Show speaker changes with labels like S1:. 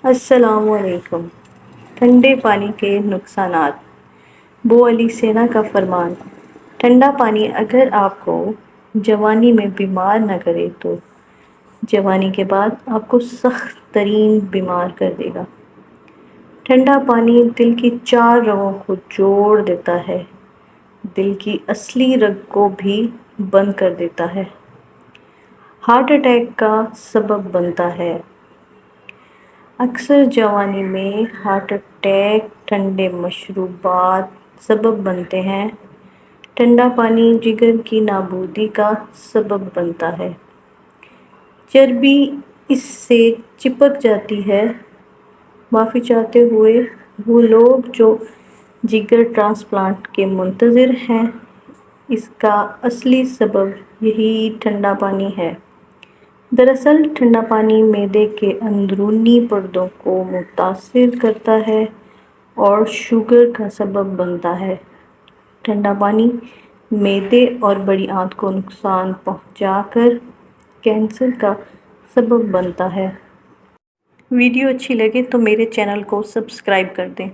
S1: السلام علیکم۔ ٹھنڈے پانی کے نقصانات۔ بو علی سینا کا فرمان: ٹھنڈا پانی اگر آپ کو جوانی میں بیمار نہ کرے تو جوانی کے بعد آپ کو سخت ترین بیمار کر دے گا۔ ٹھنڈا پانی دل کی 4 رگوں کو جوڑ دیتا ہے، دل کی اصلی رگ کو بھی بند کر دیتا ہے، ہارٹ اٹیک کا سبب بنتا ہے۔ اکثر جوانی میں ہارٹ اٹیک ٹھنڈے مشروبات سبب بنتے ہیں۔ ٹھنڈا پانی جگر کی نابودی کا سبب بنتا ہے، چربی اس سے چپک جاتی ہے۔ معافی چاہتے ہوئے وہ لوگ جو جگر ٹرانسپلانٹ کے منتظر ہیں، اس کا اصلی سبب یہی ٹھنڈا پانی ہے۔ دراصل ٹھنڈا پانی معدے کے اندرونی پردوں کو متاثر کرتا ہے اور شوگر کا سبب بنتا ہے۔ ٹھنڈا پانی معدے اور بڑی آنت کو نقصان پہنچا کر کینسر کا سبب بنتا ہے۔ ویڈیو اچھی لگے تو میرے چینل کو سبسکرائب کر دیں۔